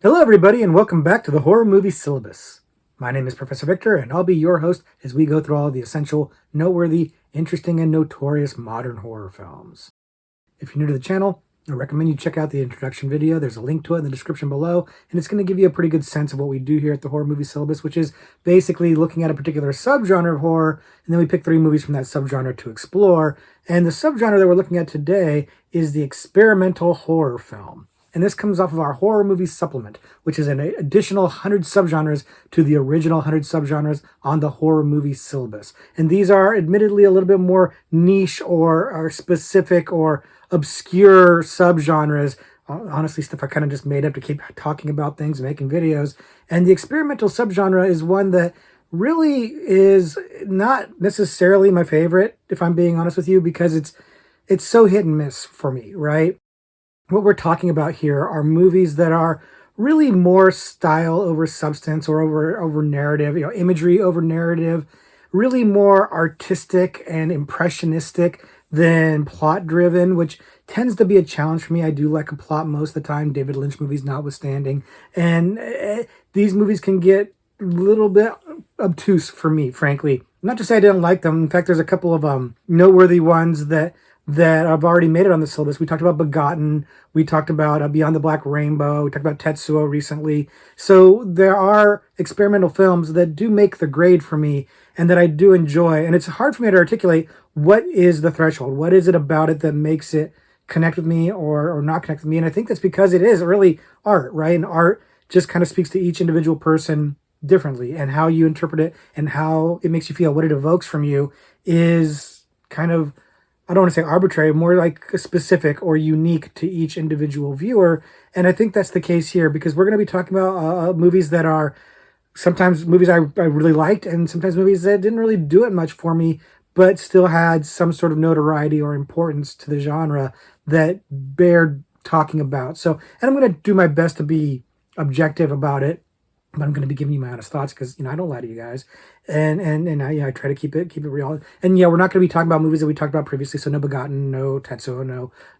Hello everybody and welcome back to the Horror Movie Syllabus. My name is Professor Victor and I'll be your host as we go through all the essential, noteworthy, interesting, and notorious modern horror films. If you're new to the channel, I recommend you check out the introduction video. There's a link to it in the description below, and it's going to give you a pretty good sense of what we do here at the Horror Movie Syllabus, which is basically looking at a particular subgenre of horror, and then we pick 3 movies from that subgenre to explore. And the subgenre that we're looking at today is the experimental horror film. And this comes off of our Horror Movie Supplement, which is an additional 100 subgenres to the original 100 subgenres on the Horror Movie Syllabus. And these are admittedly a little bit more niche or specific or obscure subgenres. Honestly, stuff I kind of just made up to keep talking about things and making videos. And the experimental subgenre is one that really is not necessarily my favorite, if I'm being honest with you, because it's so hit and miss for me, right? What we're talking about here are movies that are really more style over substance or over narrative, imagery over narrative, really more artistic and impressionistic than plot driven, which tends to be a challenge for me. I do like a plot most of the time, David Lynch movies notwithstanding. And these movies can get a little bit obtuse for me, frankly. Not to say I didn't like them. In fact, there's a couple of noteworthy ones that I've already made it on the syllabus. We talked about Begotten. We talked about Beyond the Black Rainbow. We talked about Tetsuo recently. So there are experimental films that do make the grade for me and that I do enjoy. And it's hard for me to articulate what is the threshold. What is it about it that makes it connect with me or not connect with me? And I think that's because it is really art, right? And art just kind of speaks to each individual person differently, and how you interpret it and how it makes you feel, what it evokes from you is kind of, I don't want to say arbitrary, more like specific or unique to each individual viewer. And I think that's the case here, because we're going to be talking about movies that are sometimes movies I really liked, and sometimes movies that didn't really do it much for me, but still had some sort of notoriety or importance to the genre that bear talking about. So, and I'm going to do my best to be objective about it, but I'm going to be giving you my honest thoughts because, I don't lie to you guys. And I try to keep it real. And we're not going to be talking about movies that we talked about previously. So no Begotten, no Tetsuo,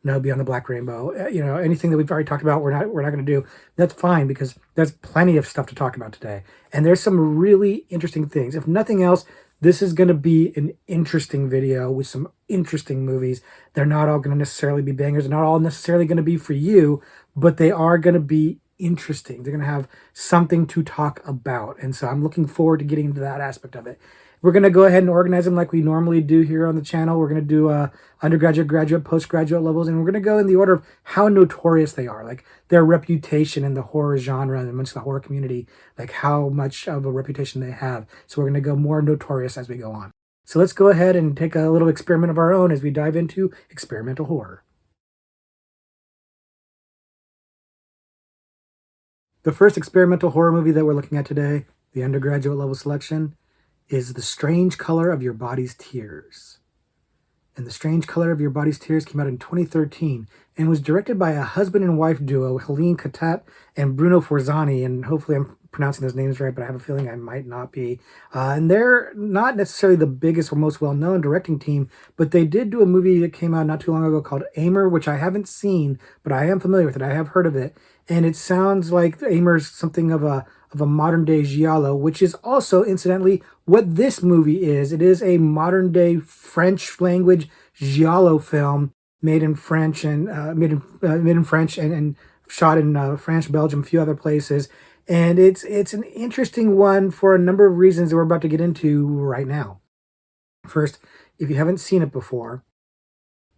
no Beyond the Black Rainbow. Anything that we've already talked about, we're not going to do. That's fine, because there's plenty of stuff to talk about today. And there's some really interesting things. If nothing else, this is going to be an interesting video with some interesting movies. They're not all going to necessarily be bangers. They're not all necessarily going to be for you, but they are going to be interesting. They're going to have something to talk about. And so I'm looking forward to getting into that aspect of it. We're going to go ahead and organize them like we normally do here on the channel. We're going to do undergraduate, graduate, postgraduate levels, and we're going to go in the order of how notorious they are, like their reputation in the horror genre and amongst the horror community, like how much of a reputation they have. So we're going to go more notorious as we go on. So let's go ahead and take a little experiment of our own as we dive into experimental horror. The first experimental horror movie that we're looking at today, the undergraduate level selection, is The Strange Color of Your Body's Tears. And The Strange Color of Your Body's Tears came out in 2013 and was directed by a husband and wife duo, Helene Katat and Bruno Forzani. And hopefully I'm pronouncing those names right, but I have a feeling I might not be. And they're not necessarily the biggest or most well-known directing team, but they did do a movie that came out not too long ago called Aimer, which I haven't seen, but I am familiar with it. I have heard of it. And it sounds like Aimer's something of a modern-day giallo, which is also, incidentally, what this movie is. It is a modern-day French-language giallo film made in French and made in French and shot in France, Belgium, a few other places. And it's an interesting one for a number of reasons that we're about to get into right now. First, if you haven't seen it before,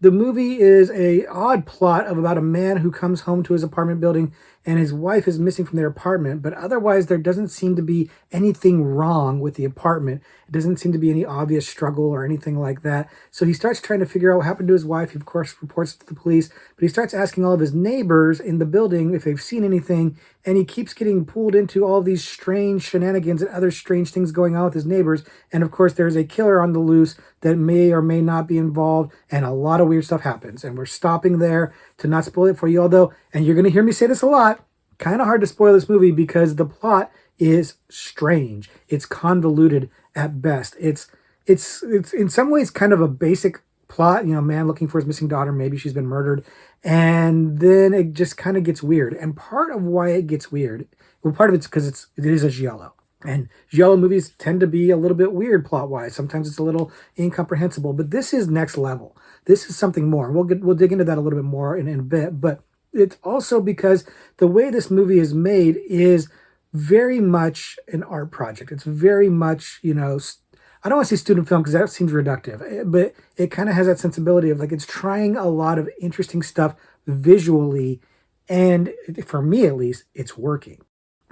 the movie is an odd plot of about a man who comes home to his apartment building and his wife is missing from their apartment, but otherwise there doesn't seem to be anything wrong with the apartment. It doesn't seem to be any obvious struggle or anything like that. So he starts trying to figure out what happened to his wife. He, of course, reports it to the police, but he starts asking all of his neighbors in the building if they've seen anything, and he keeps getting pulled into all these strange shenanigans and other strange things going on with his neighbors. And of course, there's a killer on the loose that may or may not be involved, and a lot of weird stuff happens. And we're stopping there to not spoil it for you, although, and you're going to hear me say this a lot, kind of hard to spoil this movie because the plot is strange. It's convoluted at best. It's in some ways kind of a basic plot, man looking for his missing daughter, maybe she's been murdered, and then it just kind of gets weird. And part of why it gets weird, well, part of it's because it is a giallo. And giallo movies tend to be a little bit weird plot-wise. Sometimes it's a little incomprehensible, but this is next level. This is something more. We'll dig into that a little bit more in a bit, but it's also because the way this movie is made is very much an art project. It's very much, I don't want to say student film because that seems reductive, but it kind of has that sensibility of like it's trying a lot of interesting stuff visually, and for me at least, it's working.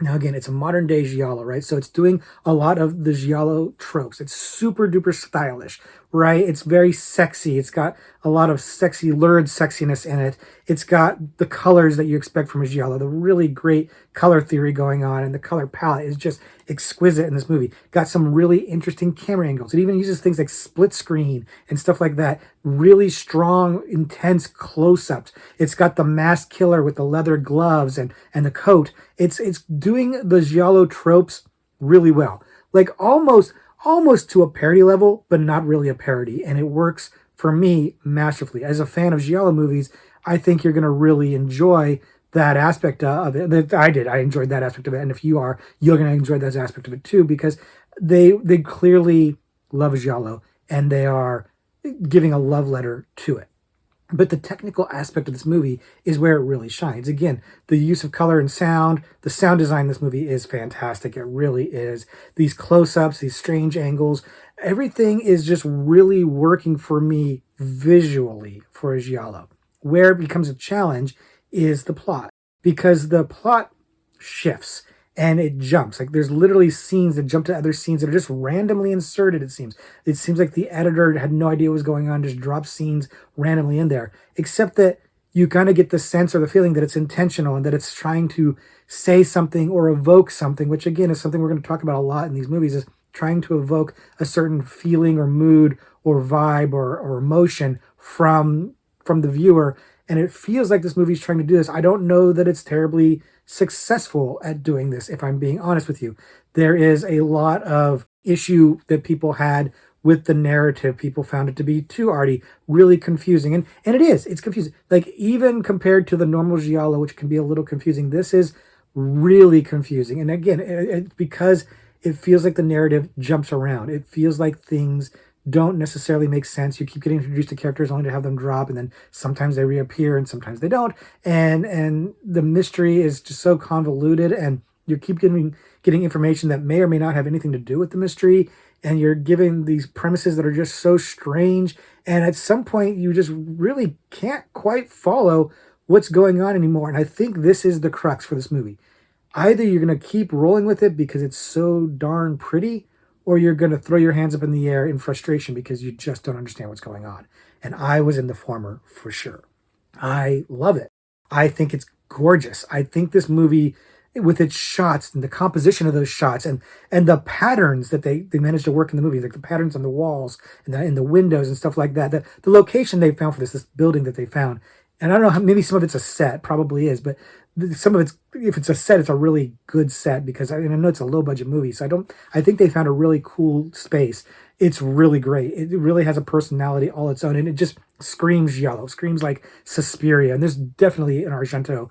Now, again, it's a modern day giallo, right? So it's doing a lot of the giallo tropes. It's super duper stylish, right? It's very sexy. It's got a lot of sexy, lurid sexiness in it. It's got the colors that you expect from a giallo, the really great color theory going on, and the color palette is just exquisite in this movie. Got some really interesting camera angles. It even uses things like split screen and stuff like that. Really strong, intense close-ups. It's got the masked killer with the leather gloves and the coat. It's doing the giallo tropes really well. Like almost to a parody level, but not really a parody. And it works for me masterfully. As a fan of giallo movies, I think you're going to really enjoy that aspect of it. That I did. I enjoyed that aspect of it. And if you are, you're going to enjoy that aspect of it too, because they clearly love giallo and they are giving a love letter to it. But the technical aspect of this movie is where it really shines. Again, the use of color and sound, the sound design in this movie is fantastic. It really is. These close-ups, these strange angles, everything is just really working for me visually for a giallo. Where it becomes a challenge is the plot, because the plot shifts and it jumps. Like there's literally scenes that jump to other scenes that are just randomly inserted, it seems. It seems like the editor had no idea what was going on, just dropped scenes randomly in there. Except that you kind of get the sense or the feeling that it's intentional and that it's trying to say something or evoke something, which again is something we're going to talk about a lot in these movies, is trying to evoke a certain feeling or mood or vibe or emotion from the viewer. And it feels like this movie's trying to do this. I don't know that it's terribly successful at doing this, if I'm being honest with you. There is a lot of issue that people had with the narrative. People found it to be too arty, really confusing. And it is. It's confusing. Like, even compared to the normal giallo, which can be a little confusing, this is really confusing. And again, it's because it feels like the narrative jumps around. It feels like things don't necessarily make sense. You keep getting introduced to characters only to have them drop, and then sometimes they reappear and sometimes they don't. And the mystery is just so convoluted, and you keep getting information that may or may not have anything to do with the mystery, and you're given these premises that are just so strange, and at some point you just really can't quite follow what's going on anymore. And I think this is the crux for this movie. Either you're going to keep rolling with it because it's so darn pretty, or you're going to throw your hands up in the air in frustration because you just don't understand what's going on. And I was in the former for sure. I love it. I think it's gorgeous. I think this movie, with its shots and the composition of those shots and the patterns that they managed to work in the movie, like the patterns on the walls and in the windows and stuff like that, the location they found for this building that they found, and I don't know how, maybe some of it's a set, probably is, but some of it's, if it's a set, it's a really good set, because I know it's a low budget movie, so I think they found a really cool space. It's really great. It really has a personality all its own, and it just screams giallo, screams like Suspiria, and there's definitely an Argento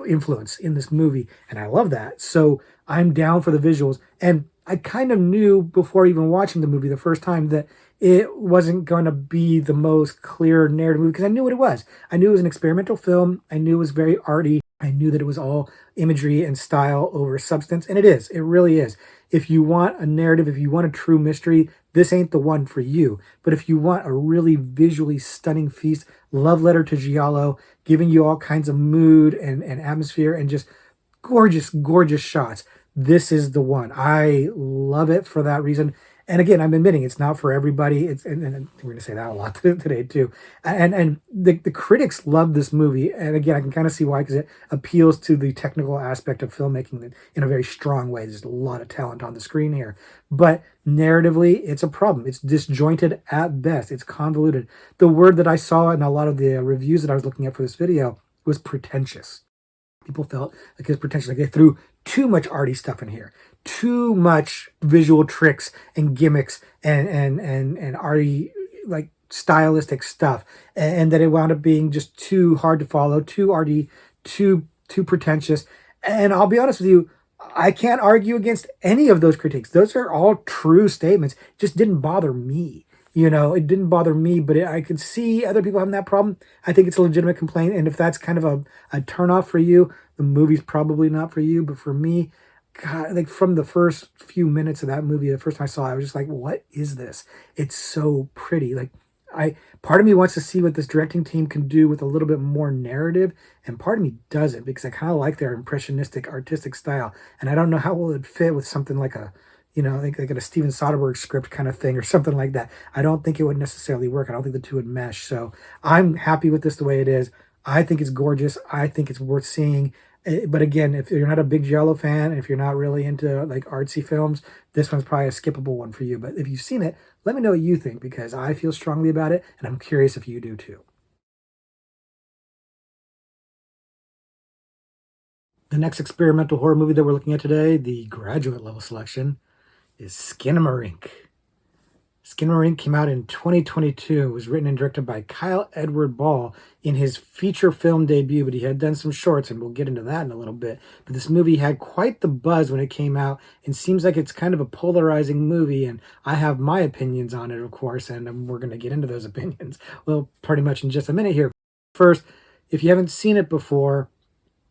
influence in this movie, and I love that. So I'm down for the visuals, and I kind of knew before even watching the movie the first time that it wasn't going to be the most clear narrative movie, because I knew what it was. I knew it was an experimental film. I knew it was very arty. I knew that it was all imagery and style over substance, and it is. It really is. If you want a narrative, if you want a true mystery, this ain't the one for you. But if you want a really visually stunning feast, love letter to giallo, giving you all kinds of mood and atmosphere and just gorgeous, gorgeous shots, this is the one. I love it for that reason. And again, I'm admitting it's not for everybody. And we're going to say that a lot today too. And the critics love this movie. And again, I can kind of see why, because it appeals to the technical aspect of filmmaking in a very strong way. There's a lot of talent on the screen here. But narratively, it's a problem. It's disjointed at best. It's convoluted. The word that I saw in a lot of the reviews that I was looking at for this video was pretentious. People felt like it was pretentious, like they threw too much arty stuff in here, too much visual tricks and gimmicks and arty, like stylistic stuff, and that it wound up being just too hard to follow, too arty, too pretentious. And I'll be honest with you, I can't argue against any of those critiques. Those are all true statements. It just didn't bother me. It didn't bother me, but I could see other people having that problem. I think it's a legitimate complaint, and if that's kind of a turnoff for you, the movie's probably not for you. But for me, God, like from the first few minutes of that movie, the first time I saw it, I was just like, "What is this? It's so pretty." Like, part of me wants to see what this directing team can do with a little bit more narrative, and part of me doesn't, because I kind of like their impressionistic artistic style, and I don't know how well it would fit with something like a like a Steven Soderbergh script kind of thing or something like that. I don't think it would necessarily work. I don't think the two would mesh. So I'm happy with this the way it is. I think it's gorgeous. I think it's worth seeing. But again, if you're not a big Giallo fan, and if you're not really into like artsy films, this one's probably a skippable one for you. But if you've seen it, let me know what you think, because I feel strongly about it, and I'm curious if you do too. The next experimental horror movie that we're looking at today, the graduate level selection, is Skinamarink. Skinamarink came out in 2022. It was written and directed by Kyle Edward Ball in his feature film debut, but he had done some shorts, and we'll get into that in a little bit. But this movie had quite the buzz when it came out, and seems like it's kind of a polarizing movie, and I have my opinions on it, of course, and we're going to get into those opinions, well, pretty much in just a minute here. First, if you haven't seen it before,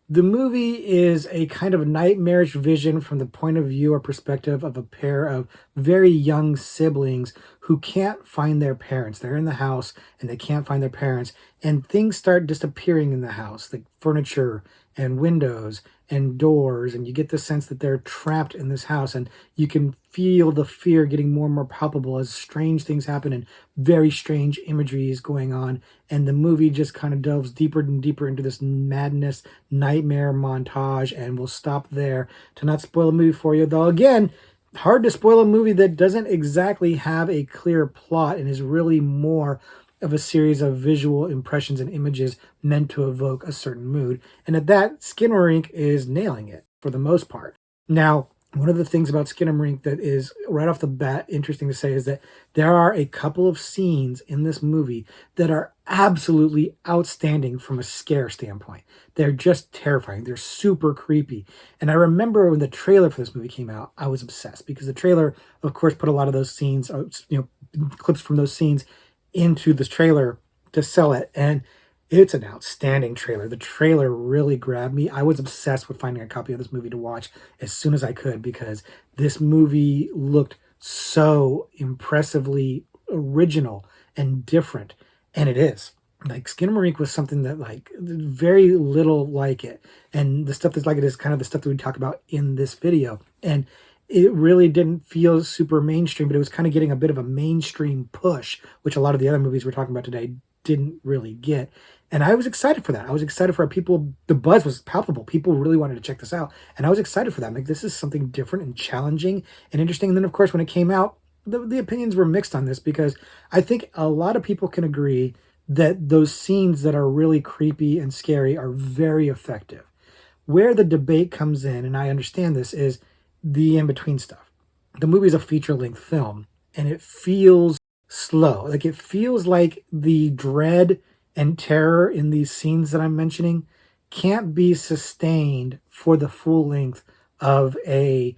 the movie is a kind of nightmarish vision from the point of view or perspective of a pair of very young siblings who can't find their parents. They're in the house and they can't find their parents, and things start disappearing in the house, like furniture and windows and doors, and you get the sense that they're trapped in this house, and you can feel the fear getting more and more palpable as strange things happen and very strange imagery is going on, and the movie just kind of delves deeper and deeper into this madness nightmare montage. And we'll stop there to not spoil a movie for you, though again, hard to spoil a movie that doesn't exactly have a clear plot and is really more of a series of visual impressions and images meant to evoke a certain mood. And at that, Skinamarink is nailing it for the most part. Now, one of the things about Skinamarink that is right off the bat interesting to say is that there are a couple of scenes in this movie that are absolutely outstanding from a scare standpoint. They're just terrifying. They're super creepy. And I remember when the trailer for this movie came out, I was obsessed, because the trailer, of course, put a lot of those scenes, clips from those scenes into this trailer to sell it, and it's an outstanding trailer. The trailer really grabbed me. I was obsessed with finding a copy of this movie to watch as soon as I could, because this movie looked so impressively original and different, and it is. Like, Skinamarink was something that, like, very little like it, and the stuff that's like it is kind of the stuff that we talk about in this video, and it really didn't feel super mainstream, but it was kind of getting a bit of a mainstream push, which a lot of the other movies we're talking about today didn't really get. And I was excited for that. I was excited for people. The buzz was palpable. People really wanted to check this out. And I was excited for that. Like, this is something different and challenging and interesting. And then, of course, when it came out, the opinions were mixed on this, because I think a lot of people can agree that those scenes that are really creepy and scary are very effective. Where the debate comes in, and I understand this, is the in-between stuff. The movie's a feature-length film, and it feels slow. Like, it feels like the dread and terror in these scenes that I'm mentioning can't be sustained for the full length of a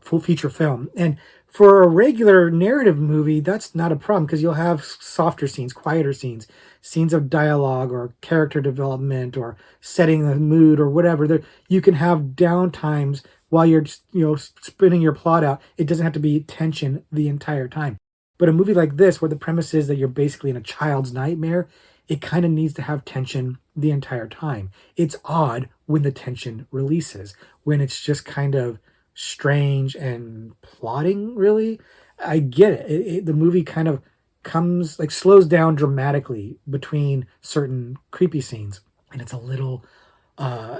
full feature film. And for a regular narrative movie, that's not a problem, because you'll have softer scenes, quieter scenes, scenes of dialogue or character development or setting the mood or whatever. There, you can have downtimes while you're spinning your plot out. It doesn't have to be tension the entire time. But a movie like this, where the premise is that you're basically in a child's nightmare, it kind of needs to have tension the entire time. It's odd when the tension releases, when it's just kind of strange and plotting, really. I get it. The movie kind of comes like slows down dramatically between certain creepy scenes, and it's a little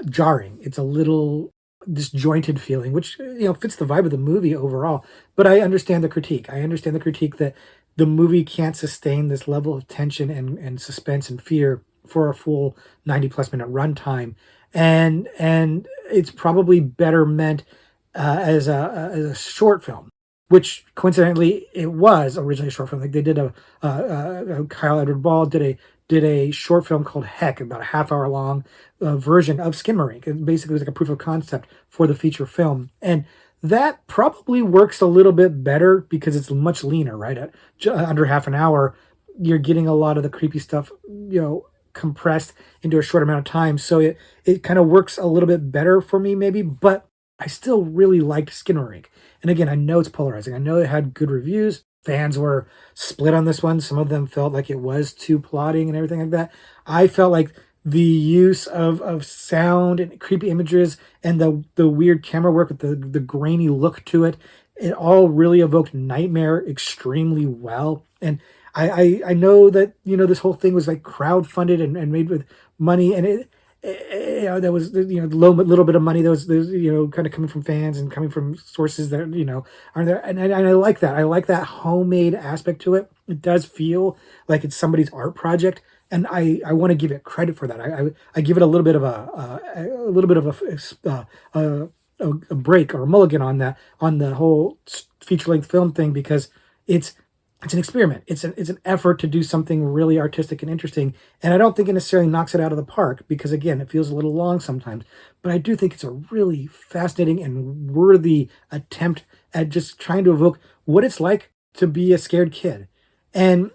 jarring. It's a little disjointed feeling, which fits the vibe of the movie overall. But I understand the critique. I understand the critique that the movie can't sustain this level of tension and suspense and fear for a full 90-plus minute runtime, and it's probably better meant as a short film, which coincidentally it was originally a short film. Like they did Kyle Edward Ball did a short film called Heck, about a half hour long version of Skinamarink. It basically was like a proof of concept for the feature film, and that probably works a little bit better because it's much leaner. Right at under half an hour, you're getting a lot of the creepy stuff, compressed into a short amount of time. So it kind of works a little bit better for me, maybe, but I still really liked Skinamarink. And again, I know it's polarizing. I know it had good reviews. Fans were split on this one. Some of them felt like it was too plotting and everything like that. I felt like the use of sound and creepy images and the weird camera work with the grainy look to it, it all really evoked nightmare extremely well. And I know that this whole thing was like crowdfunded and made with money, and that was little bit of money that was kind of coming from fans and coming from sources that are there, and I like that. I like that homemade aspect to it. It does feel like it's somebody's art project, and I want to give it credit for that. I give it a little bit of a little bit of a break or a mulligan on the whole feature length film thing, because it's it's an experiment. It's an effort to do something really artistic and interesting. And I don't think it necessarily knocks it out of the park because, again, it feels a little long sometimes. But I do think it's a really fascinating and worthy attempt at just trying to evoke what it's like to be a scared kid. And,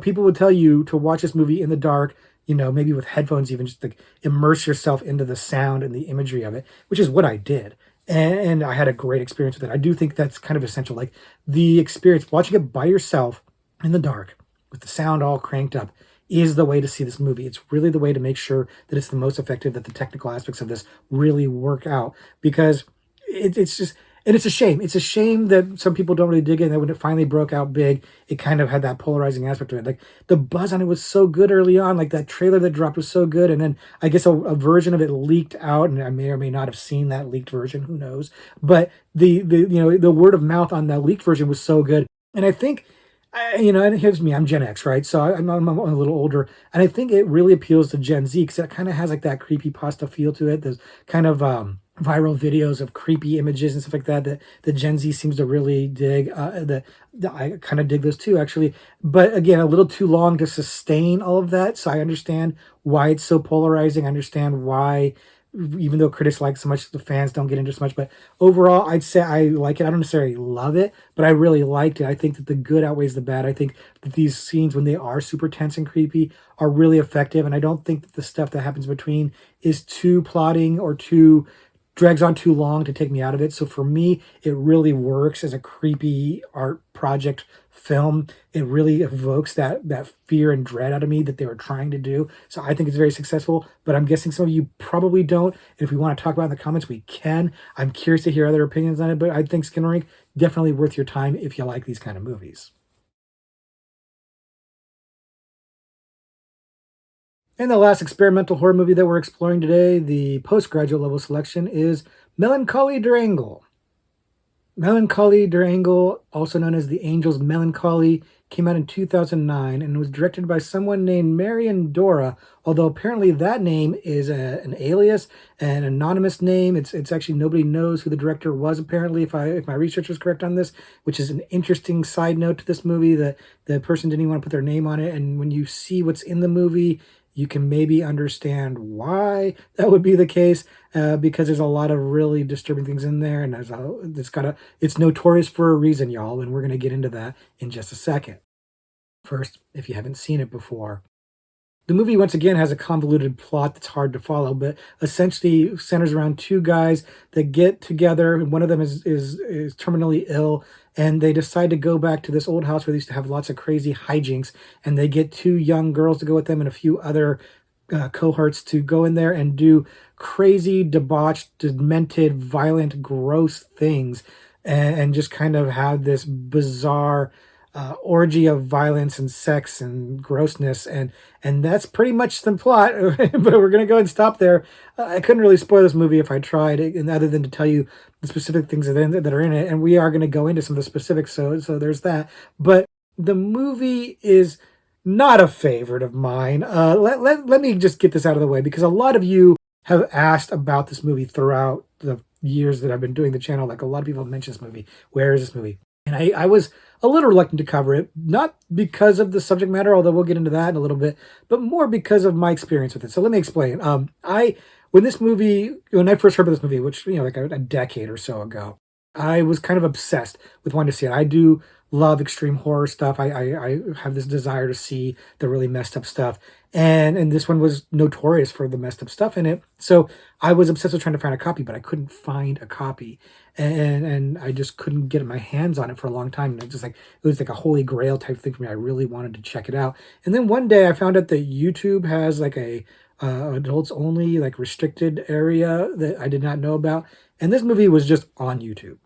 people would tell you to watch this movie in the dark, maybe with headphones, even just like immerse yourself into the sound and the imagery of it, which is what I did. And I had a great experience with it. I do think that's kind of essential. Like the experience, watching it by yourself in the dark with the sound all cranked up is the way to see this movie. It's really the way to make sure that it's the most effective, that the technical aspects of this really work out, because it's just, and it's a shame. It's a shame that some people don't really dig it. And that when it finally broke out big, it kind of had that polarizing aspect to it. Like the buzz on it was so good early on. Like that trailer that dropped was so good. And then I guess a version of it leaked out, and I may or may not have seen that leaked version. Who knows? But the word of mouth on that leaked version was so good. And I think, and here's me, I'm Gen X, right? So I'm a little older. And I think it really appeals to Gen Z because it kind of has like that creepy pasta feel to it. There's kind of viral videos of creepy images and stuff like that the Gen Z seems to really dig. I kind of dig those too, actually. But again, a little too long to sustain all of that. So I understand why it's so polarizing. I understand why, even though critics like so much, the fans don't get into so much. But overall, I'd say I like it. I don't necessarily love it, but I really liked it. I think that the good outweighs the bad. I think that these scenes, when they are super tense and creepy, are really effective. And I don't think that the stuff that happens between is too plotting or too drags on too long to take me out of it. So for me, it really works as a creepy art project film. It really evokes that fear and dread out of me that they were trying to do. So I think it's very successful, but I'm guessing some of you probably don't. And if we want to talk about it in the comments, we can. I'm curious to hear other opinions on it, but I think Skinamarink definitely worth your time if you like these kind of movies. And the last experimental horror movie that we're exploring today, the postgraduate level selection, is Melancholy der Engel. Melancholy der Engel, also known as The Angel's Melancholy, came out in 2009 and was directed by someone named Marion Dora, although apparently that name is an alias, an anonymous name. It's actually, nobody knows who the director was, apparently, if my research was correct on this, which is an interesting side note to this movie, that the person didn't even want to put their name on it. And when you see what's in the movie, you can maybe understand why that would be the case, because there's a lot of really disturbing things in there, and it's notorious for a reason, y'all, and we're going to get into that in just a second. First, if you haven't seen it before, the movie once again has a convoluted plot that's hard to follow, but essentially centers around two guys that get together, and one of them is terminally ill, and they decide to go back to this old house where they used to have lots of crazy hijinks, and they get two young girls to go with them and a few other cohorts to go in there and do crazy, debauched, demented, violent, gross things and just kind of have this bizarre orgy of violence and sex and grossness, and that's pretty much the plot. But we're gonna go ahead and stop there. I couldn't really spoil this movie if I tried, and other than to tell you the specific things that are in it, and we are going to go into some of the specifics. So there's that. But the movie is not a favorite of mine. Let me just get this out of the way because a lot of you have asked about this movie throughout the years that I've been doing the channel. Like a lot of people have mentioned this movie. Where is this movie? And I was a little reluctant to cover it, not because of the subject matter, although we'll get into that in a little bit, but more because of my experience with it. So let me explain. When I first heard about this movie, which like a decade or so ago, I was kind of obsessed with wanting to see it. I do love extreme horror stuff. I have this desire to see the really messed up stuff, and this one was notorious for the messed up stuff in it. So I was obsessed with trying to find a copy, but I couldn't find a copy, and I just couldn't get my hands on it for a long time. And it was like a holy grail type thing for me. I really wanted to check it out, and then one day I found out that YouTube has like a adults only like restricted area that I did not know about, and this movie was just on YouTube,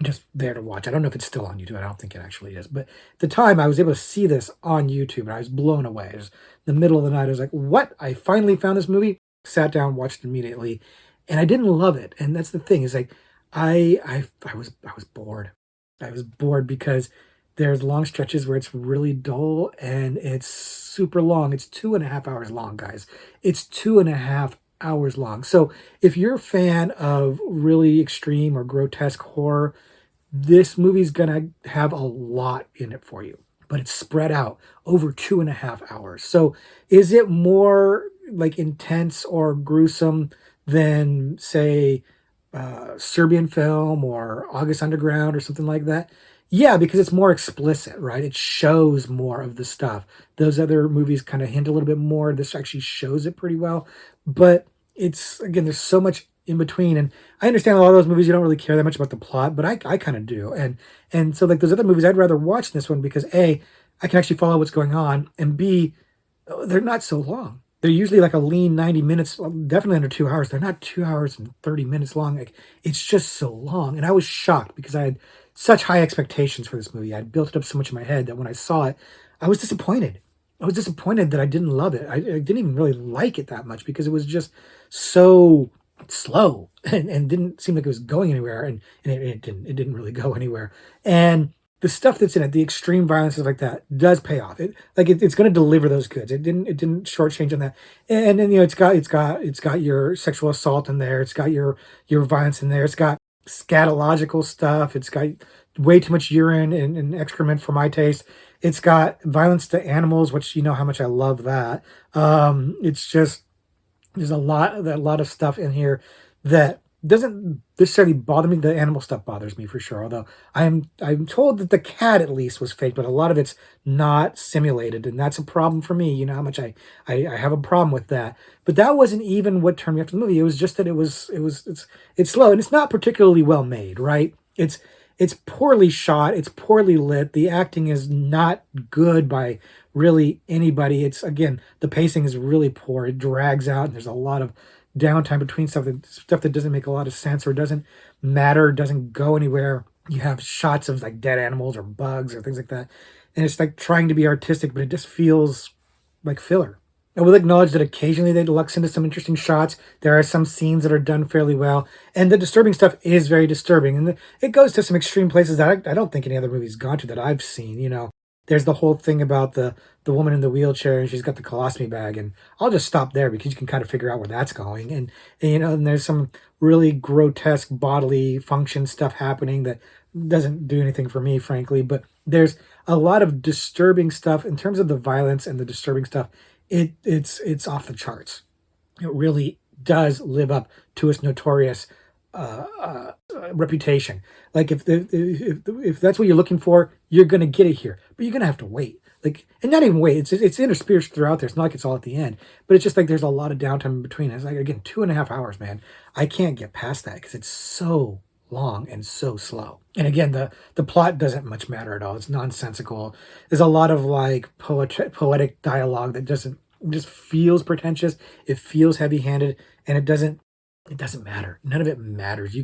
just there to watch. I don't know if it's still on YouTube. I don't think it actually is. But at the time, I was able to see this on YouTube, and I was blown away. It was the middle of the night. I was like, what? I finally found this movie, sat down, watched it immediately, and I didn't love it. And that's the thing, is like, I was bored. I was bored because there's long stretches where it's really dull, and it's super long. It's 2.5 hours long, guys. It's 2.5 hours long. So if you're a fan of really extreme or grotesque horror, this movie's gonna have a lot in it for you, but it's spread out over 2.5 hours. So is it more like intense or gruesome than, say, Serbian film or August Underground or something like that? Yeah, because it's more explicit, right? It shows more of the stuff. Those other movies kind of hint a little bit more. This actually shows it pretty well. But it's, again, there's so much in between. And I understand a lot of those movies, you don't really care that much about the plot, but I kind of do. And so like those other movies, I'd rather watch this one because A, I can actually follow what's going on, and B, they're not so long. They're usually like a lean 90 minutes, well, definitely under 2 hours. They're not 2 hours and 30 minutes long. Like, it's just so long. And I was shocked because I had such high expectations for this movie. I'd built it up so much in my head that when I saw it, I was disappointed. I was disappointed that I didn't love it. I didn't even really like it that much because it was just so slow and didn't seem like it was going anywhere. And it didn't really go anywhere. And the stuff that's in it, the extreme violence, stuff like that, does pay off. It's going to deliver those goods. It didn't shortchange on that. And then it's got your sexual assault in there. It's got your violence in there. It's got scatological stuff. It's got way too much urine and excrement for my taste. It's got violence to animals, which you know how much I love that. It's just, there's a lot of stuff in here that doesn't necessarily bother me. The animal stuff bothers me for sure. Although I'm told that the cat at least was fake, but a lot of it's not simulated, and that's a problem for me. You know how much I have a problem with that. But that wasn't even what turned me off the movie. It was just that it's slow, and it's not particularly well made, right? It's poorly shot. It's poorly lit. The acting is not good by really anybody. It's, again, the pacing is really poor. It drags out, and there's a lot of downtime between stuff that doesn't make a lot of sense or doesn't matter, doesn't go anywhere. You have shots of like dead animals or bugs or things like that, and it's like trying to be artistic, but it just feels like filler. I will acknowledge that occasionally they deluxe into some interesting shots. There are some scenes that are done fairly well, and the disturbing stuff is very disturbing, and it goes to some extreme places that I don't think any other movie's gone to that I've seen. There's the whole thing about the woman in the wheelchair, and she's got the colostomy bag, and I'll just stop there because you can kind of figure out where that's going. And there's some really grotesque bodily function stuff happening that doesn't do anything for me, frankly. But there's a lot of disturbing stuff in terms of the violence and the disturbing stuff. It's off the charts. It really does live up to its notorious reputation. Like if that's what you're looking for, you're gonna get it here, but you're gonna have to wait. Like, and not even wait. It's interspersed throughout there. It's not like it's all at the end, but it's just like there's a lot of downtime in between. It's like, again, 2.5 hours, man. I can't get past that because it's so long and so slow. And again, the plot doesn't much matter at all. It's nonsensical. There's a lot of like poetic dialogue that just feels pretentious. It feels heavy-handed, and it doesn't It doesn't matter. None of it matters.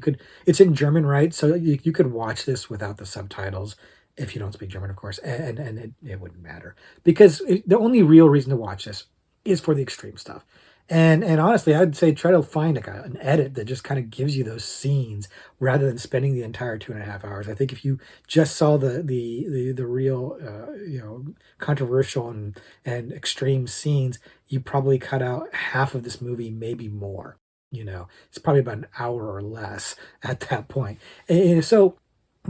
It's in German, right? So you could watch this without the subtitles if you don't speak German, of course, and it wouldn't matter because the only real reason to watch this is for the extreme stuff. And honestly, I'd say try to find like an edit that just kind of gives you those scenes rather than spending the entire 2.5 hours. I think if you just saw the real controversial and extreme scenes, you probably cut out half of this movie, maybe more. It's probably about an hour or less at that point. And so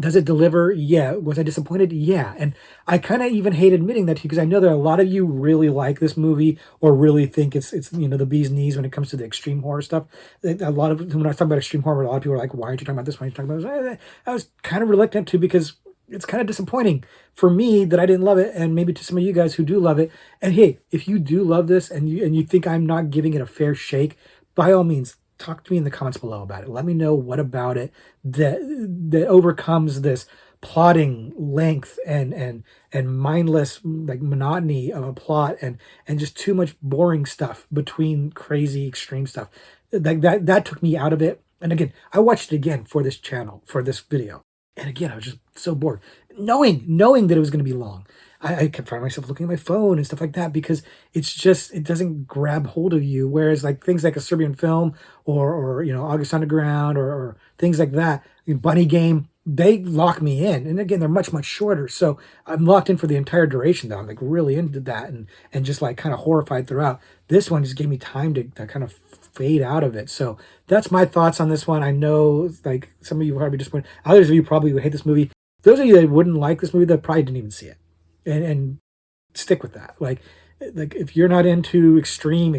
does it deliver? Yeah. Was I disappointed? Yeah. And I kind of even hate admitting that to you because I know that a lot of you really like this movie or really think it's the bee's knees when it comes to the extreme horror stuff. A lot of when I talk about extreme horror, a lot of people are like, "Why aren't you talking about this? Why aren't you talking about this?" I was kind of reluctant to because it's kind of disappointing for me that I didn't love it, and maybe to some of you guys who do love it. And hey, if you do love this and you think I'm not giving it a fair shake, by all means, talk to me in the comments below about it. Let me know what about it that overcomes this plotting length and mindless like monotony of a plot and just too much boring stuff between crazy extreme stuff. Like that took me out of it. And again, I watched it again for this channel, for this video. And again, I was just so bored. Knowing that it was going to be long. I kept finding myself looking at my phone and stuff like that because it doesn't grab hold of you. Whereas like things like a Serbian film or August Underground or things like that, Bunny Game, they lock me in. And again, they're much, much shorter. So I'm locked in for the entire duration though. I'm like really into that and just like kind of horrified throughout. This one just gave me time to kind of fade out of it. So that's my thoughts on this one. I know like some of you probably disappointed. Others of you probably would hate this movie. Those of you that wouldn't like this movie, that probably didn't even see it. And stick with that. Like if you're not into extreme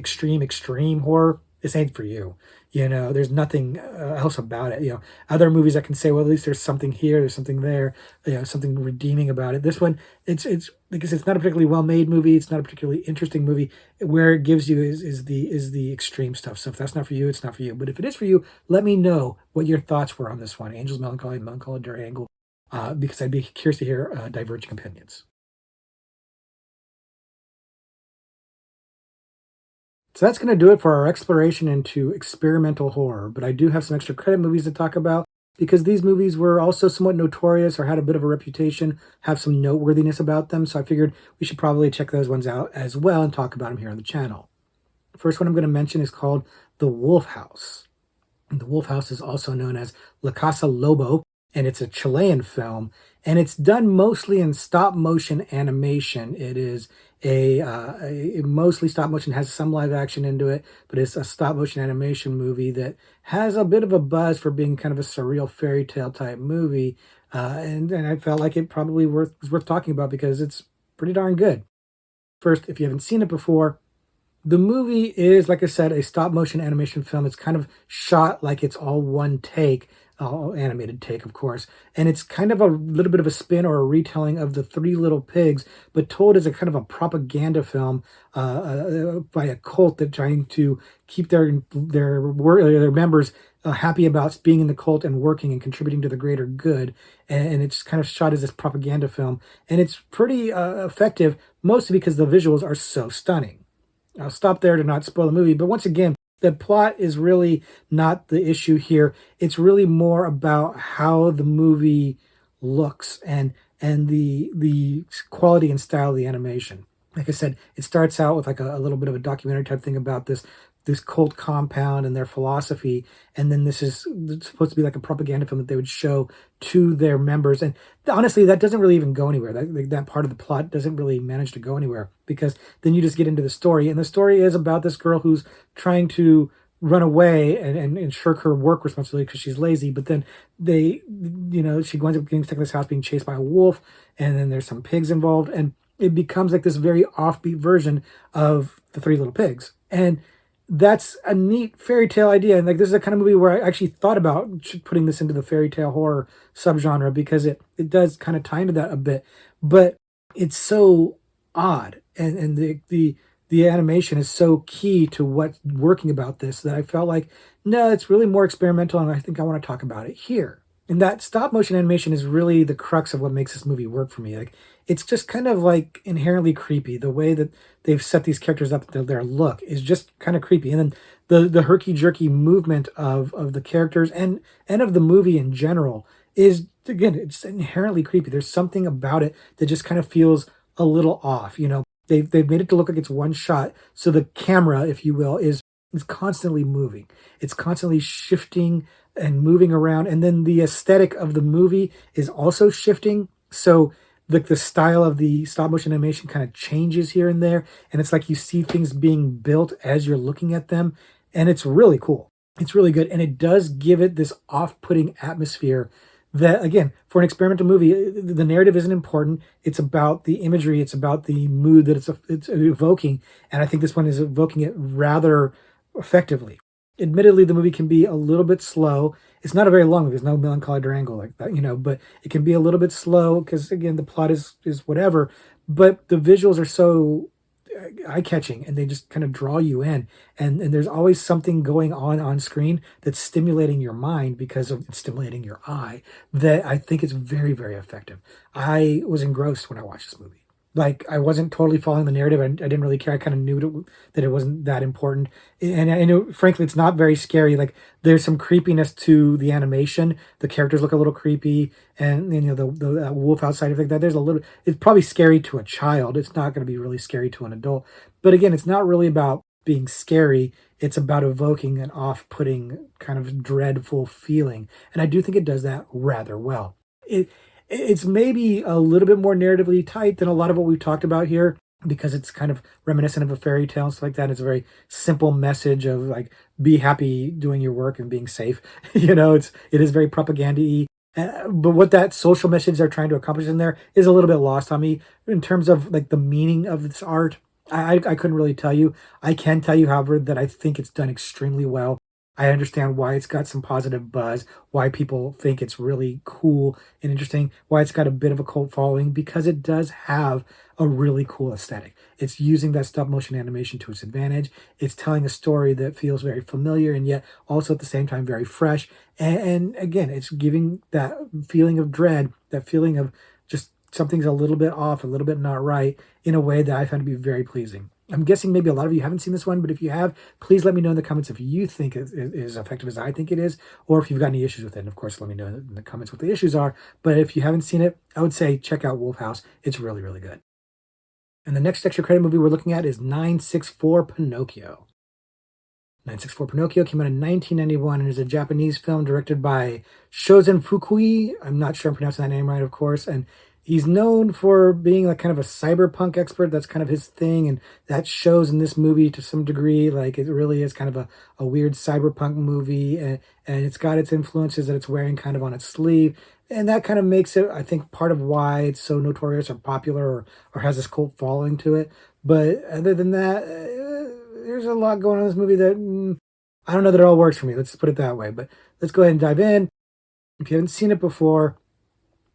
horror, this ain't for you. There's nothing else about it. Other movies I can say, well, at least there's something here, there's something there, something redeeming about it. This one, it's because it's not a particularly well made movie. It's not a particularly interesting movie. Where it gives you is the extreme stuff. So if that's not for you, it's not for you. But if it is for you, let me know what your thoughts were on this one, Angels Melancholy, Melancholy Angle, because I'd be curious to hear diverging opinions. So that's going to do it for our exploration into experimental horror, but I do have some extra credit movies to talk about because these movies were also somewhat notorious or had a bit of a reputation, have some noteworthiness about them, so I figured we should probably check those ones out as well and talk about them here on the channel. The first one I'm going to mention is called The Wolf House. The Wolf House is also known as La Casa Lobo, and it's a Chilean film, and it's done mostly in stop motion animation. It is a mostly stop motion, has some live action into it, but it's a stop motion animation movie that has a bit of a buzz for being kind of a surreal fairy tale type movie, and I felt like it probably was worth talking about because it's pretty darn good. First, if you haven't seen it before, the movie is, like I said, a stop motion animation film. It's kind of shot like it's all one take, all animated take, of course. And it's kind of a little bit of a spin or a retelling of the Three Little Pigs, but told as a kind of a propaganda film by a cult that trying to keep their members happy about being in the cult and working and contributing to the greater good. And it's kind of shot as this propaganda film. And it's pretty effective, mostly because the visuals are so stunning. I'll stop there to not spoil the movie. But once again, the plot is really not the issue here. It's really more about how the movie looks and the quality and style of the animation. Like I said, it starts out with like a little bit of a documentary type thing about this cult compound and their philosophy, and then this is supposed to be like a propaganda film that they would show to their members. And honestly, that doesn't really even go anywhere. That part of the plot doesn't really manage to go anywhere because then you just get into the story, and the story is about this girl who's trying to run away and shirk her work responsibility because she's lazy. But then she winds up getting stuck in this house being chased by a wolf, and then there's some pigs involved, and it becomes like this very offbeat version of the Three Little Pigs. And that's a neat fairy tale idea. And like this is a kind of movie where I actually thought about putting this into the fairy tale horror subgenre because it does kind of tie into that a bit. But it's so odd, and the animation is so key to what's working about this that I felt like, no, it's really more experimental, and I think I want to talk about it here. And that stop motion animation is really the crux of what makes this movie work for me. Like, it's just kind of like inherently creepy. The way that they've set these characters up, their look is just kind of creepy. And then the herky jerky movement of the characters and of the movie in general is, again, it's inherently creepy. There's something about it that just kind of feels a little off. They've made it to look like it's one shot, so the camera, if you will, is constantly moving. It's constantly shifting and moving around, and then the aesthetic of the movie is also shifting. So the style of the stop motion animation kind of changes here and there, and it's like you see things being built as you're looking at them, and it's really cool. It's really good, and it does give it this off-putting atmosphere that, again, for an experimental movie, the narrative isn't important. It's about the imagery, it's about the mood that it's evoking, and I think this one is evoking it rather effectively. Admittedly, the movie can be a little bit slow. It's not a very long movie. There's no Melancholy Durango like that, but it can be a little bit slow because, again, the plot is whatever. But the visuals are so eye-catching, and they just kind of draw you in. And there's always something going on screen that's stimulating your mind because of it's stimulating your eye. That I think is very, very effective. I was engrossed when I watched this movie. Like, I wasn't totally following the narrative. I didn't really care. I kind of knew that it wasn't that important. And I know, frankly, it's not very scary. Like, there's some creepiness to the animation. The characters look a little creepy, and the wolf outside, everything like that. There's a little. It's probably scary to a child. It's not going to be really scary to an adult. But again, it's not really about being scary. It's about evoking an off-putting kind of dreadful feeling, and I do think it does that rather well. It's maybe a little bit more narratively tight than a lot of what we've talked about here because it's kind of reminiscent of a fairy tale and stuff like that. It's a very simple message of, like, be happy doing your work and being safe. It is very propaganda-y. But what that social message they're trying to accomplish in there is a little bit lost on me in terms of, like, the meaning of this art. I couldn't really tell you. I can tell you, however, that I think it's done extremely well. I understand why it's got some positive buzz, why people think it's really cool and interesting, why it's got a bit of a cult following, because it does have a really cool aesthetic. It's using that stop motion animation to its advantage. It's telling a story that feels very familiar and yet also at the same time very fresh. And again, it's giving that feeling of dread, that feeling of just something's a little bit off, a little bit not right, in a way that I found to be very pleasing. I'm guessing maybe a lot of you haven't seen this one, but if you have, please let me know in the comments if you think it is effective as I think it is, or if you've got any issues with it. And of course, let me know in the comments what the issues are. But if you haven't seen it, I would say check out Wolf House. It's really, really good. And the next extra credit movie we're looking at is 964 Pinocchio. 964 Pinocchio came out in 1991 and is a Japanese film directed by Shozen Fukui. I'm not sure I'm pronouncing that name right, of course. And he's known for being like kind of a cyberpunk expert. That's kind of his thing. And that shows in this movie to some degree. Like, it really is kind of a weird cyberpunk movie. And it's got its influences that it's wearing kind of on its sleeve. And that kind of makes it, I think, part of why it's so notorious or popular or has this cult following to it. But other than that, there's a lot going on in this movie that I don't know that it all works for me. Let's put it that way. But let's go ahead and dive in. If you haven't seen it before,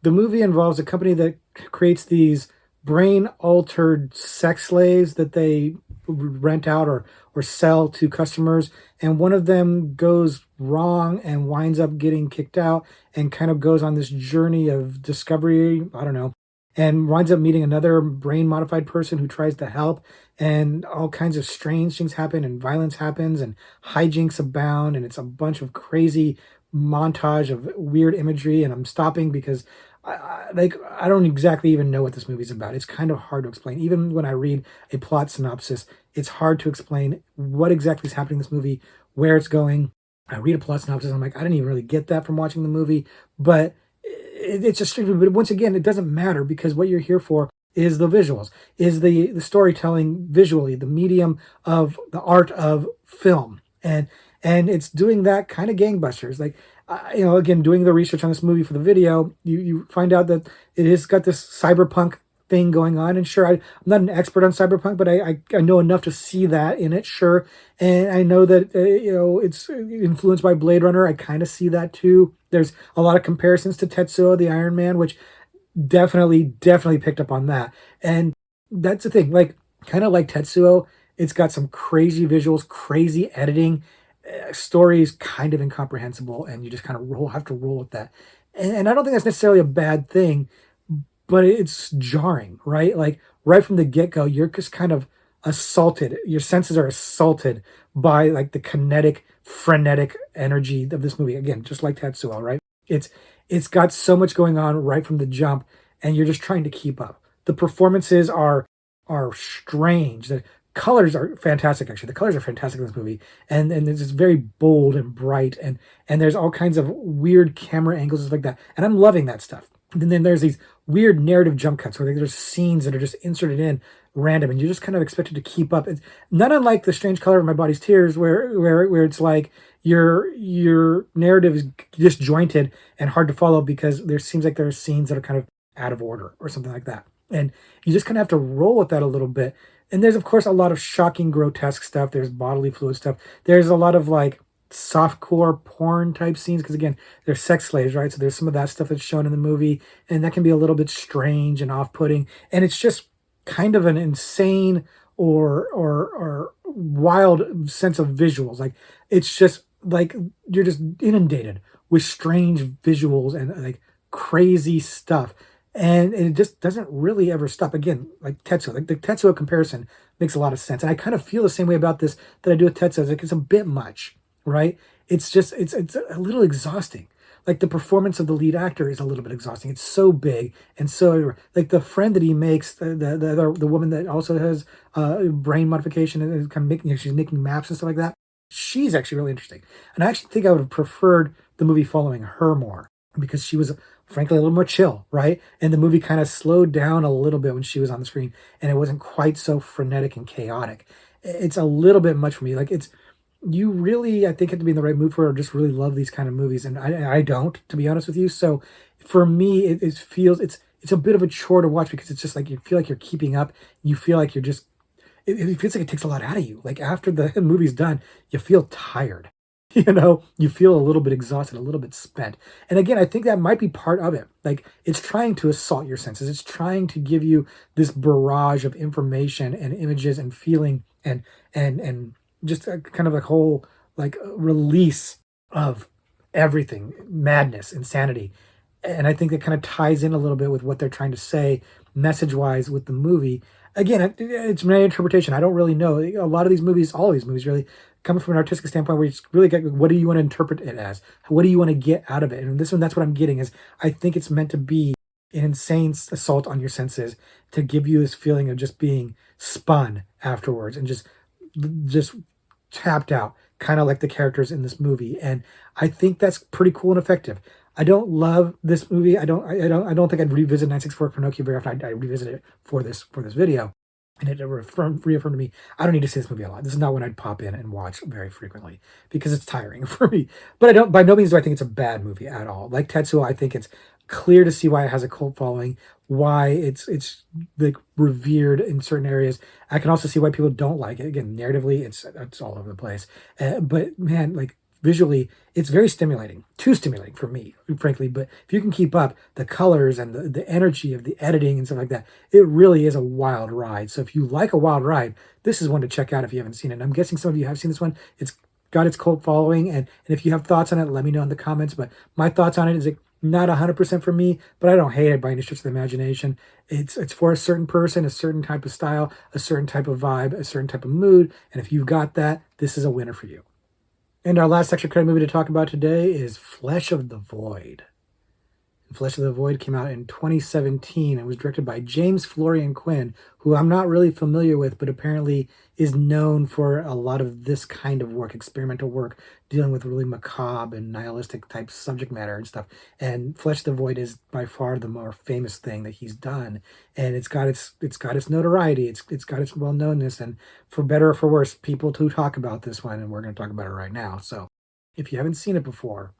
the movie involves a company that creates these brain-altered sex slaves that they rent out or sell to customers. And one of them goes wrong and winds up getting kicked out and kind of goes on this journey of discovery, I don't know, and winds up meeting another brain-modified person who tries to help. And all kinds of strange things happen and violence happens and hijinks abound. And it's a bunch of crazy montage of weird imagery. And I'm stopping because I don't exactly even know what this movie's about. It's kind of hard to explain. Even when I read a plot synopsis, it's hard to explain what exactly is happening in this movie, where it's going. I read a plot synopsis, and I'm like, I didn't even really get that from watching the movie. But it's just strictly, but once again, it doesn't matter because what you're here for is the visuals, is the storytelling visually, the medium of the art of film. And it's doing that kind of gangbusters. Like, again, doing the research on this movie for the video, you find out that it has got this cyberpunk thing going on. And sure, I'm not an expert on cyberpunk, but I know enough to see that in it, sure. And I know that, it's influenced by Blade Runner. I kind of see that too. There's a lot of comparisons to Tetsuo, the Iron Man, which definitely picked up on that. And that's the thing, like, kind of like Tetsuo, it's got some crazy visuals, crazy editing. Story is kind of incomprehensible, and you just kind of have to roll with that. And I don't think that's necessarily a bad thing, but it's jarring, right? Like right from the get-go, you're just kind of assaulted. Your senses are assaulted by like the kinetic, frenetic energy of this movie. Again, just like Tetsuo, right? It's it's got so much going on right from the jump, and you're just trying to keep up. The performances are strange. The colors are fantastic, actually. The colors are fantastic in this movie. And it's just very bold and bright, and there's all kinds of weird camera angles and stuff like that. And I'm loving that stuff. And then there's these weird narrative jump cuts where there's scenes that are just inserted in random, and you're just kind of expected to keep up. It's not unlike The Strange Color of My Body's Tears, where it's like your narrative is disjointed and hard to follow because there seems like there are scenes that are kind of out of order or something like that. And you just kind of have to roll with that a little bit. And there's of course a lot of shocking, grotesque stuff. There's bodily fluid stuff. There's a lot of like softcore porn type scenes because again they're sex slaves, right? So there's some of that stuff that's shown in the movie, and that can be a little bit strange and off-putting, and it's just kind of an insane or wild sense of visuals. Like it's just like you're just inundated with strange visuals and like crazy stuff, and it just doesn't really ever stop. Again, like Tetsuo, like the Tetsuo comparison makes a lot of sense, and I kind of feel the same way about this that I do with Tetsuo. It's like it's a bit much, right? It's just it's a little exhausting. Like the performance of the lead actor is a little bit exhausting. It's so big and so like the friend that he makes, the woman that also has brain modification and is kind of making, she's making maps and stuff like that. She's actually really interesting, and I actually think I would have preferred the movie following her more because she was frankly a little more chill, right? And the movie kind of slowed down a little bit when she was on the screen, and it wasn't quite so frenetic and chaotic. It's a little bit much for me. Like it's you really, I think, have to be in the right mood for it or just really love these kind of movies. And I don't, to be honest with you. So for me, it feels, it's a bit of a chore to watch because it's just like, you feel like you're keeping up. You feel like you're just, it feels like it takes a lot out of you. Like after the movie's done, you feel tired. You feel a little bit exhausted, a little bit spent. And again, I think that might be part of it. Like it's trying to assault your senses. It's trying to give you this barrage of information and images and feeling and just a kind of a whole like release of everything, madness, insanity. And I think that kind of ties in a little bit with what they're trying to say message wise with the movie. Again, it's my interpretation. I don't really know. A lot of these movies, all of these movies really, coming from an artistic standpoint where you just really get what do you want to interpret it as? What do you want to get out of it? And this one, that's what I'm getting is I think it's meant to be an insane assault on your senses to give you this feeling of just being spun afterwards and just tapped out, kind of like the characters in this movie. And I think that's pretty cool and effective. I don't love this movie. I don't think I'd revisit 964 Pinocchio very often. I revisit it for this video. And it reaffirmed to me, I don't need to see this movie a lot. This is not one I'd pop in and watch very frequently because it's tiring for me. But I don't, by no means do I think it's a bad movie at all. Like Tetsuo, I think it's clear to see why it has a cult following, why it's like revered in certain areas. I can also see why people don't like it. Again, narratively, it's all over the place. But man, like visually, it's very stimulating, too stimulating for me, frankly. But if you can keep up the colors and the energy of the editing and stuff like that, it really is a wild ride. So if you like a wild ride, this is one to check out if you haven't seen it. And I'm guessing some of you have seen this one. It's got its cult following, and if you have thoughts on it, let me know in the comments. But my thoughts on it is not 100% for me, but I don't hate it by any stretch of the imagination. It's for a certain person, a certain type of style, a certain type of vibe, a certain type of mood, and if you've got that, this is a winner for you. And our last extra credit movie to talk about today is Flesh of the Void. And Flesh of the Void came out in 2017 and was directed by James Florian Quinn, who I'm not really familiar with, but apparently is known for a lot of this kind of work, experimental work, dealing with really macabre and nihilistic type subject matter and stuff. And Flesh of the Void is by far the more famous thing that he's done, and it's got its notoriety, it's got its well-knownness, and for better or for worse, people to talk about this one, and we're going to talk about it right now. So if you haven't seen it before,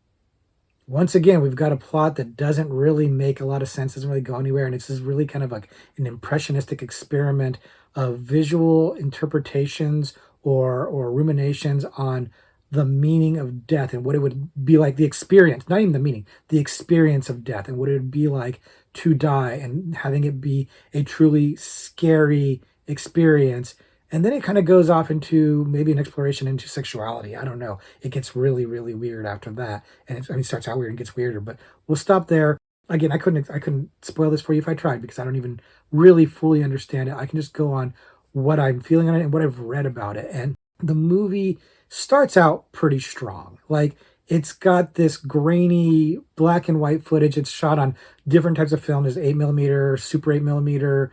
once again, we've got a plot that doesn't really make a lot of sense, doesn't really go anywhere, and it's just really kind of like an impressionistic experiment of visual interpretations or ruminations on the meaning of death and what it would be like, the experience, not even the meaning, the experience of death and what it would be like to die and having it be a truly scary experience And then it kind of goes off into maybe an exploration into sexuality. I don't know. It gets really, really weird after that. And it starts out weird and gets weirder, but we'll stop there. Again, I couldn't spoil this for you if I tried because I don't even really fully understand it. I can just go on what I'm feeling on it and what I've read about it. And the movie starts out pretty strong. Like, it's got this grainy black and white footage. It's shot on different types of film. There's 8 millimeter, super 8 millimeter,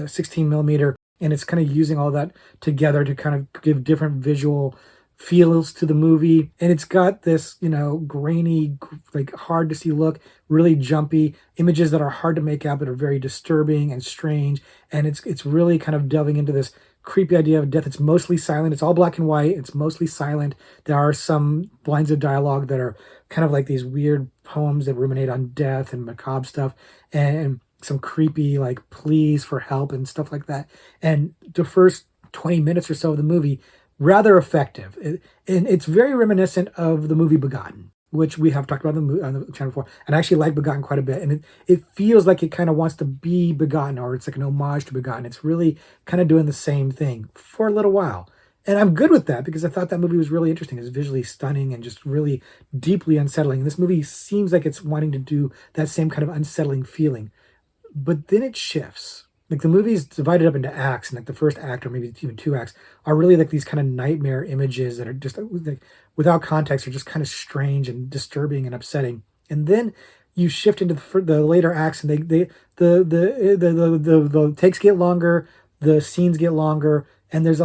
16 millimeter, and it's kind of using all that together to kind of give different visual feels to the movie. And it's got this, grainy, like hard to see look, really jumpy images that are hard to make out but are very disturbing and strange. And it's really kind of delving into this creepy idea of death. It's mostly silent. It's all black and white. It's mostly silent. There are some lines of dialogue that are kind of like these weird poems that ruminate on death and macabre stuff, and some creepy like pleas for help and stuff like that. And the first 20 minutes or so of the movie, rather effective. And it's very reminiscent of the movie Begotten, which we have talked about on the channel before. And I actually like Begotten quite a bit. And it feels like it kind of wants to be Begotten, or it's like an homage to Begotten. It's really kind of doing the same thing for a little while. And I'm good with that because I thought that movie was really interesting. It's visually stunning and just really deeply unsettling. And this movie seems like it's wanting to do that same kind of unsettling feeling. But then it shifts. Like, the movie's divided up into acts, and like the first act, or maybe even two acts, are really like these kind of nightmare images that are just like, without context, are just kind of strange and disturbing and upsetting. And then you shift into the later acts, and the takes get longer, the scenes get longer, and there's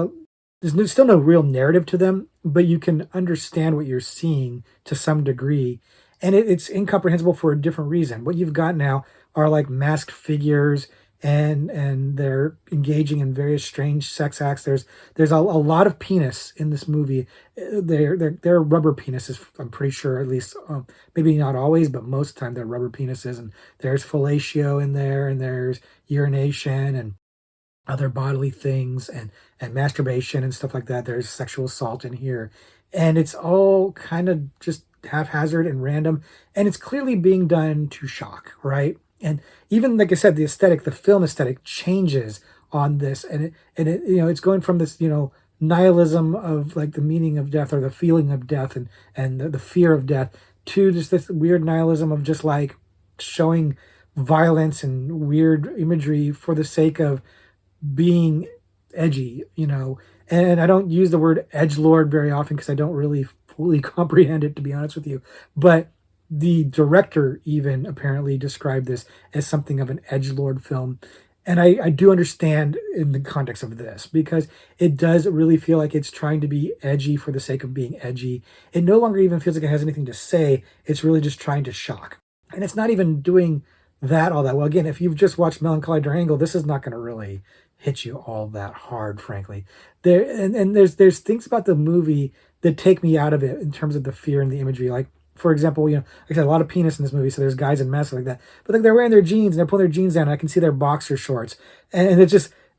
still no real narrative to them, but you can understand what you're seeing to some degree. And it's incomprehensible for a different reason. What you've got now are like masked figures, and they're engaging in various strange sex acts. There's a lot of penis in this movie. They're rubber penises, I'm pretty sure, at least, maybe not always, but most of the time they're rubber penises. And there's fellatio in there, and there's urination and other bodily things, and masturbation and stuff like that. There's sexual assault in here, and it's all kind of just haphazard and random, and it's clearly being done to shock, right? And even, like I said, the film aesthetic changes on this, and it's going from this, nihilism of like the meaning of death, or the feeling of death, and the fear of death, to just this weird nihilism of just like showing violence and weird imagery for the sake of being edgy. And I don't use the word edgelord very often because I don't really fully comprehend it, to be honest with you. But the director even apparently described this as something of an edgelord film. And I do understand in the context of this, because it does really feel like it's trying to be edgy for the sake of being edgy. It no longer even feels like it has anything to say. It's really just trying to shock. And it's not even doing that all that well. Again, if you've just watched Melancholy Durango, this is not going to really hit you all that hard, frankly. There's things about the movie that take me out of it in terms of the fear and the imagery. Like, for example, like I said, a lot of penis in this movie, so there's guys in masks like that. But like, they're wearing their jeans and they're pulling their jeans down, and I can see their boxer shorts. And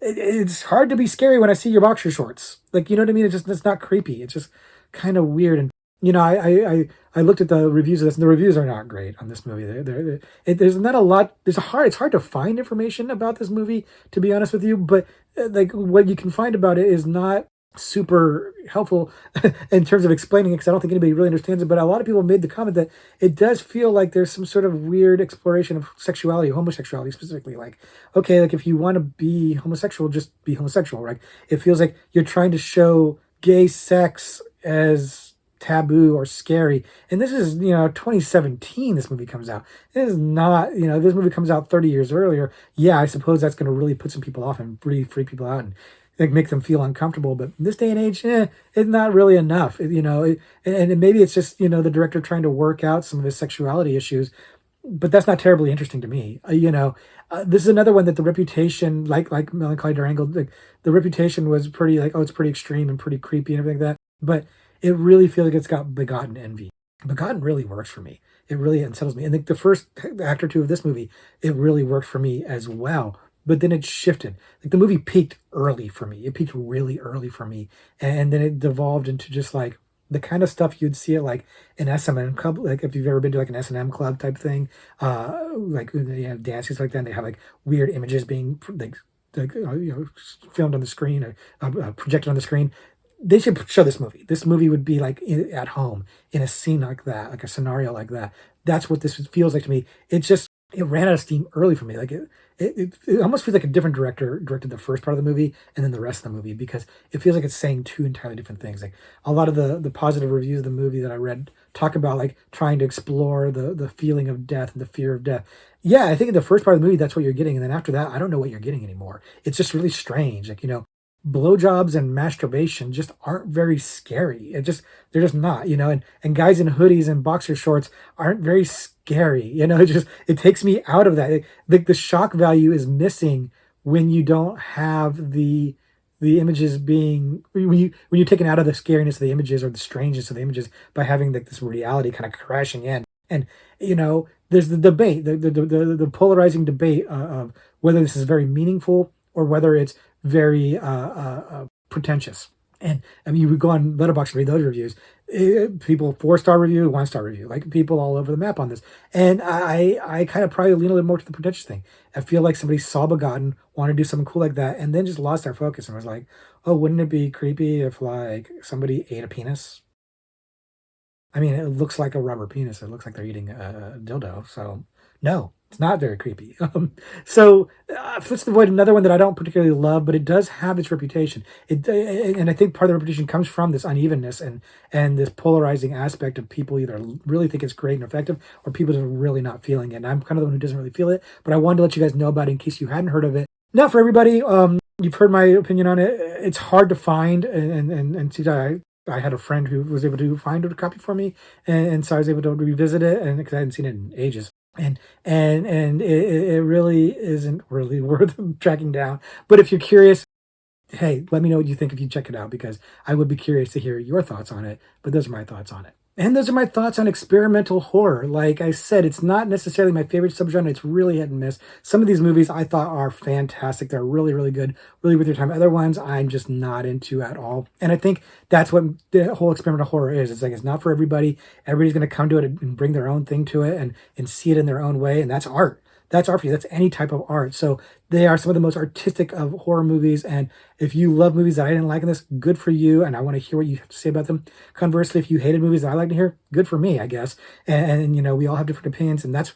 it's hard to be scary when I see your boxer shorts. Like, you know what I mean? It's not creepy. It's just kind of weird. And I looked at the reviews of this, and the reviews are not great on this movie. There's not a lot. It's hard to find information about this movie, to be honest with you. But like, what you can find about it is not super helpful in terms of explaining it, because I don't think anybody really understands it. But a lot of people made the comment that it does feel like there's some sort of weird exploration of sexuality, homosexuality specifically. Like, okay, like if you want to be homosexual, just be homosexual, right? It feels like you're trying to show gay sex as taboo or scary. And this is, 2017 this movie comes out. It is not, this movie comes out 30 years earlier. Yeah, I suppose that's going to really put some people off and really freak people out and like make them feel uncomfortable. But this day and age, it's not really enough. And maybe it's just, the director trying to work out some of his sexuality issues, but that's not terribly interesting to me. This is another one that the reputation, like Melancholy Durango, like the reputation was pretty like, oh, it's pretty extreme and pretty creepy and everything like that. But it really feels like it's got Begotten envy. Begotten really works for me. It really unsettles me. And the first act or two of this movie, it really worked for me as well. But then it shifted. Like, the movie peaked early for me. It peaked really early for me. And then it devolved into just like the kind of stuff you'd see at like an S&M club, like if you've ever been to like an S&M club type thing, like they have dances like that, and they have like weird images being like filmed on the screen or projected on the screen. They should show this movie. This movie would be like at home in a scene like that, like a scenario like that. That's what this feels like to me. It ran out of steam early for me. Like it almost feels like a different director directed the first part of the movie and then the rest of the movie, because it feels like it's saying two entirely different things. Like a lot of the positive reviews of the movie that I read talk about like trying to explore the feeling of death and the fear of death. Yeah, I think in the first part of the movie that's what you're getting, and then after that, I don't know what you're getting anymore. It's just really strange. Like blowjobs and masturbation just aren't very scary. They're just not, and guys in hoodies and boxer shorts aren't very scary. It takes me out of that. The shock value is missing when you don't have the images being when you're taken out of the scariness of the images or the strangeness of the images by having this reality kind of crashing in. And there's the debate, the polarizing debate of whether this is very meaningful or whether it's very pretentious. And I mean, you would go on Letterboxd and read those reviews. People 4-star review, 1-star review, like people all over the map on this. And I kind of probably lean a little more to the pretentious thing. I feel like somebody saw Begotten, wanted to do something cool like that, and then just lost their focus and was like, oh, wouldn't it be creepy if like somebody ate a penis? I mean, it looks like a rubber penis. It looks like they're eating a dildo. So no, it's not very creepy. Let's avoid another one that I don't particularly love, but it does have its reputation. And I think part of the reputation comes from this unevenness and this polarizing aspect of people either really think it's great and effective, or people are really not feeling it. And I'm kind of the one who doesn't really feel it, but I wanted to let you guys know about it in case you hadn't heard of it. Not for everybody. You've heard my opinion on it. It's hard to find, and see, I had a friend who was able to find a copy for me, and so I was able to revisit it, and because I hadn't seen it in ages, and it really isn't really worth tracking down. But if you're curious, hey, let me know what you think if you check it out, because I would be curious to hear your thoughts on it. But those are my thoughts on it. And those are my thoughts on experimental horror. Like I said, it's not necessarily my favorite subgenre. It's really hit and miss. Some of these movies I thought are fantastic. They're really, really good, really worth your time. Other ones I'm just not into at all. And I think that's what the whole experimental horror is. It's like it's not for everybody. Everybody's going to come to it and bring their own thing to it and see it in their own way. And that's art. That's art for you. That's any type of art. So they are some of the most artistic of horror movies. And if you love movies that I didn't like in this, good for you. And I want to hear what you have to say about them. Conversely, if you hated movies that I like to hear, good for me, I guess. And we all have different opinions. And that's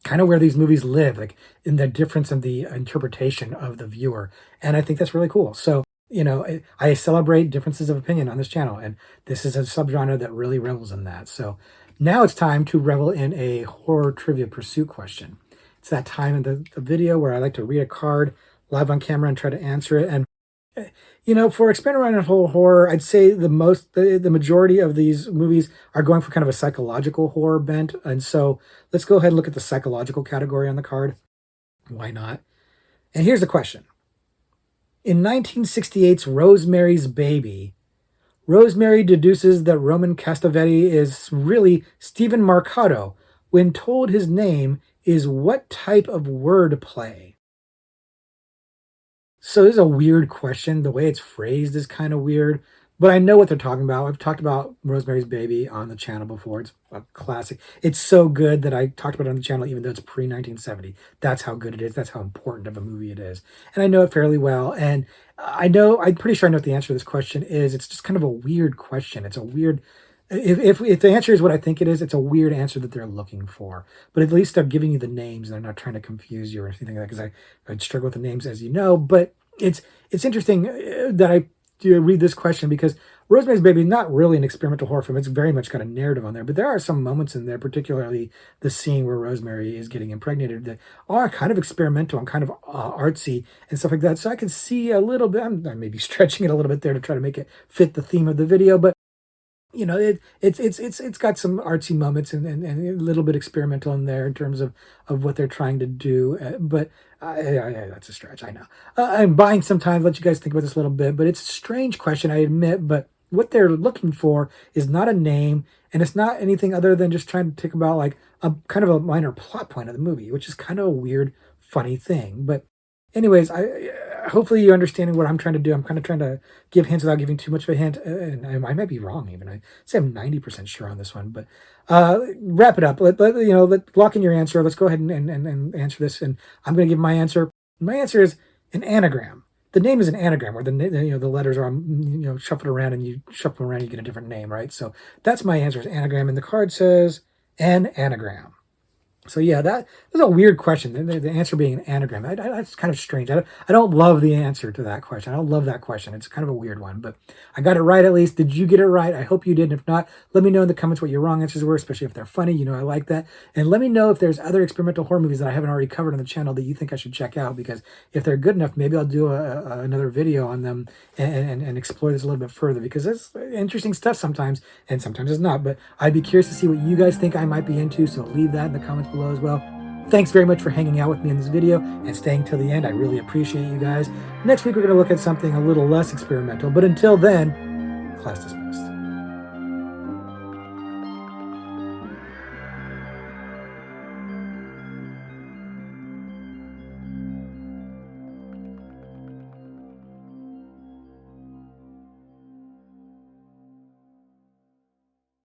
kind of where these movies live, like in the difference in the interpretation of the viewer. And I think that's really cool. So, I celebrate differences of opinion on this channel. And this is a subgenre that really revels in that. So now it's time to revel in a horror trivia pursuit question. It's that time in the video where I like to read a card live on camera and try to answer it. And, for experimental horror, I'd say the majority of these movies are going for kind of a psychological horror bent. And so let's go ahead and look at the psychological category on the card. Why not? And here's the question. In 1968's Rosemary's Baby, Rosemary deduces that Roman Castavetti is really Stephen Marcato when told his name is what type of word play? So this is a weird question. The way it's phrased is kind of weird, but I know what they're talking about. I've talked about Rosemary's Baby on the channel before. It's a classic. It's so good that I talked about it on the channel even though it's pre-1970. That's how good it is. That's how important of a movie it is. And I know it fairly well. And I'm pretty sure I know what the answer to this question is. It's just kind of a weird question. It's a weird... If the answer is what I think it is, it's a weird answer that they're looking for. But at least they're giving you the names, and they're not trying to confuse you or anything like that, because I struggle with the names, as you know. But it's interesting that I read this question, because Rosemary's Baby is not really an experimental horror film. It's very much got a narrative on there. But there are some moments in there, particularly the scene where Rosemary is getting impregnated, that are kind of experimental and kind of artsy and stuff like that. So I can see a little bit, I'm maybe stretching it a little bit there to try to make it fit the theme of the video, but it's got some artsy moments and a little bit experimental in there in terms of what they're trying to do. But that's a stretch, I know. I'm buying some time to let you guys think about this a little bit, but it's a strange question, I admit. But what they're looking for is not a name, and it's not anything other than just trying to think about like a kind of a minor plot point of the movie, which is kind of a weird, funny thing. But anyways, hopefully you're understanding what I'm trying to do. I'm kind of trying to give hints without giving too much of a hint, and I might be wrong even. I say I'm 90% sure on this one, but wrap it up. Let lock in your answer. Let's go ahead and answer this, and I'm going to give my answer. My answer is An anagram. The name is an anagram where the letters are shuffled around, and you shuffle around, you get a different name, right? So that's my answer is anagram, and the card says an anagram. So yeah, that's a weird question. The answer being an anagram, that's kind of strange. I don't love the answer to that question. I don't love that question. It's kind of a weird one, but I got it right at least. Did you get it right? I hope you did. And if not, let me know in the comments what your wrong answers were, especially if they're funny. You know I like that. And let me know if there's other experimental horror movies that I haven't already covered on the channel that you think I should check out, because if they're good enough, maybe I'll do another video on them and explore this a little bit further, because it's interesting stuff sometimes, and sometimes it's not. But I'd be curious to see what you guys think I might be into, so leave that in the comments below as well. Thanks very much for hanging out with me in this video and staying till the end. I really appreciate you guys. Next week, we're going to look at something a little less experimental. But until then, class dismissed.